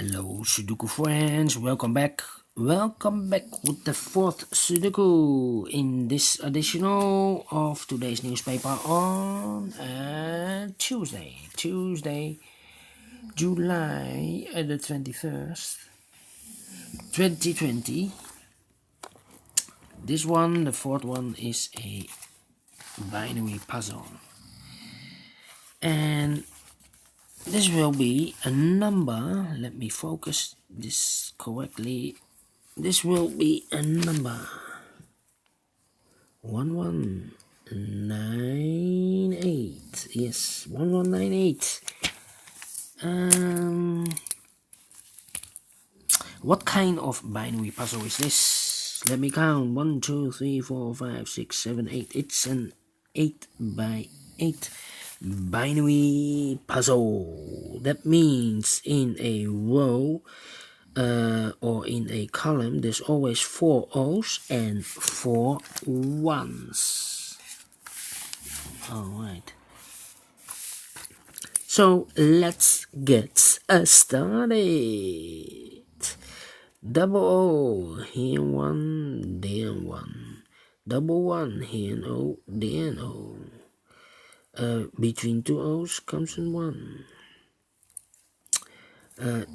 Hello Sudoku friends, welcome back. Welcome back with the fourth Sudoku in this edition of today's newspaper on Tuesday, July the 21st, 2020. This one, the fourth one, is a binary puzzle. And this will be a number. Let me focus this correctly. This will be a number 1198. Yes, 1198. What kind of binary puzzle is this? Let me count. 1, 2, 3, 4, 5, 6, 7, 8. It's an 8 by 8 binary puzzle. That means in a row or in a column, there's always 4 O's and 4 1's. Alright. So let's get started. Double O, here 1, then 1. Double 1, here O, then O. Between 2 O's comes in 1.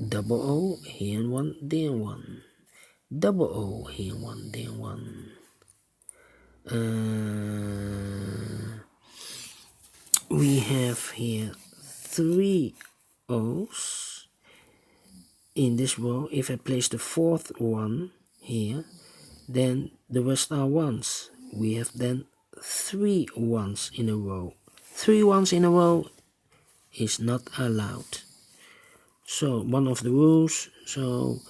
Double O, here 1, then 1. Double O, here 1, then 1. We have here 3 O's in this row. If I place the 4th one here, then the rest are 1's. We have then 3 1's in a row. 3 1's in a row is not allowed. So one of the rules, so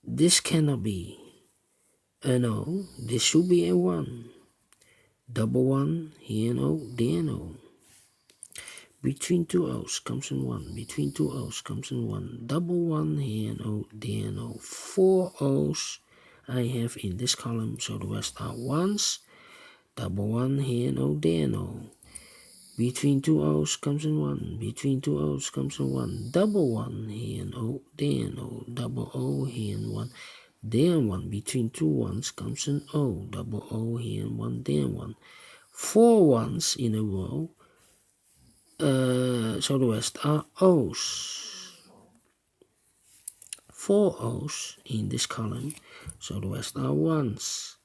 this cannot be an O, this should be a 1. Double 1, here an O, there an O. Between 2 O's comes in 1, between 2 O's comes in 1. Double 1, here an O, there an O. 4 O's I have in this column, so the rest are 1's. Double 1, here an O, there an O. Between 2 O's comes in 1, between 2 O's comes in 1. Double 1, here an O, there an O. Double O, here and 1, there and 1. Between 2 1's comes an O. Double O, here and 1, there and 1. 4 1's in a row, so the rest are O's. 4 O's in this column, so the rest are 1's.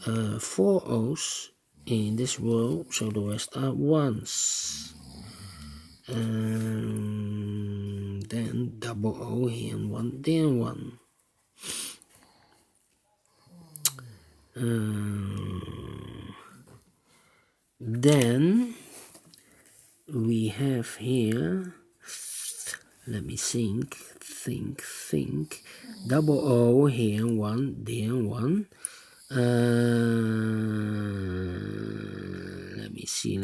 4 O's in this row, so the rest are 1's. Then double O here and 1, then 1. Then we have here, let me think. Double O here and 1, then 1. Let me see.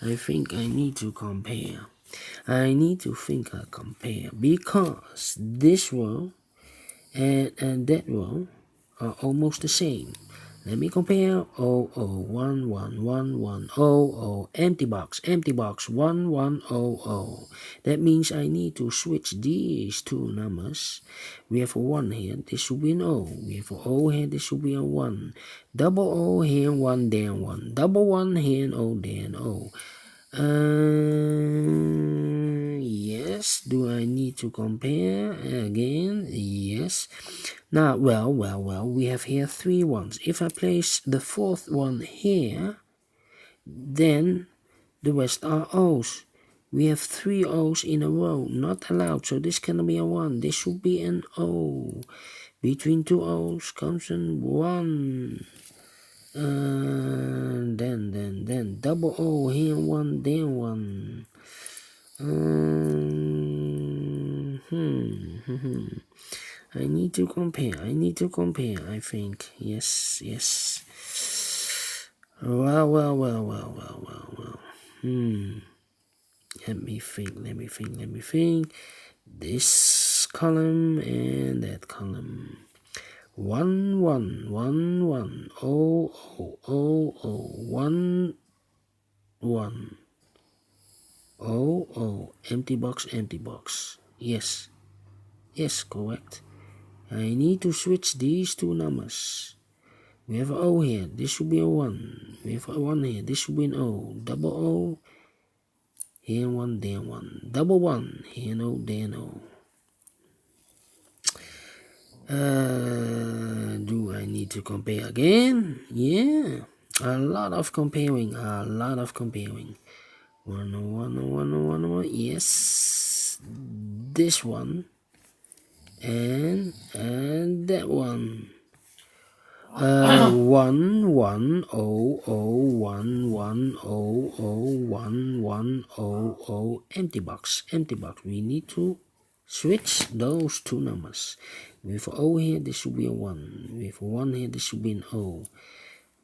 I think I need to compare. Because this row and that row are almost the same. Let me compare. 0, 0, 1, 1, 1, 1, 0, 0, empty box, 1, 1, 0, 0. That means I need to switch these two numbers. We have a 1 here, this should be an O. We have a O here, this should be a 1. Double O here, 1, then 1. Double 1 here, and O, then O. Yes, do I need to compare again? Yes. Now, well, we have here 3 1's. If I place the 4th one here, then the rest are O's. We have 3 O's in a row, not allowed, so this cannot be a 1. This should be an O. Between 2 O's comes an 1. Then double O here, 1, then 1. I need to compare, I think. Yes. Well. Let me think. This column and that column. 1, 1, 1, 1, 0, 0, 0, 0, 1, 1, 0, 0, empty box, empty box. Yes, yes, correct. I need to switch these two numbers. We have an O here, this should be a 1. We have a 1 here, this should be an O. Double O, here 1, there 1. Double 1, here no, there no. Do I need to compare again? Yeah, a lot of comparing, a lot of comparing. 1, 1, 1, 1, 1, yes, this one, and that one. 1 1 0 0 1 1 0 0 1 1 0 0 empty box, empty box. We need to switch those two numbers. With O here, this should be a 1. With 1 here, this should be an O.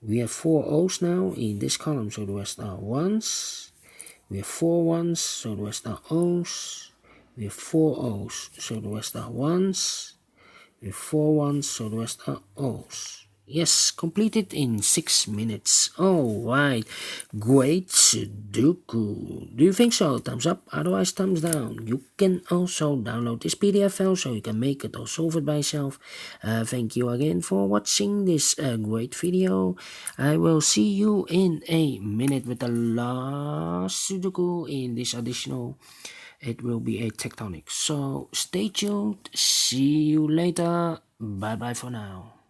We have 4 O's now in this column, so the rest are 1s. We have 4 1s, so the rest are O's. We have 4 O's, so the rest are 1s. We have 4 1s, so the rest are O's. Yes, completed in 6 minutes. Alright, great Sudoku. Do you think so? Thumbs up, otherwise thumbs down. You can also download this PDF file so you can make it or solve it by yourself. Thank you again for watching this great video. I will see you in a minute with the last Sudoku in this additional. It will be a tectonic. So stay tuned. See you later. Bye bye for now.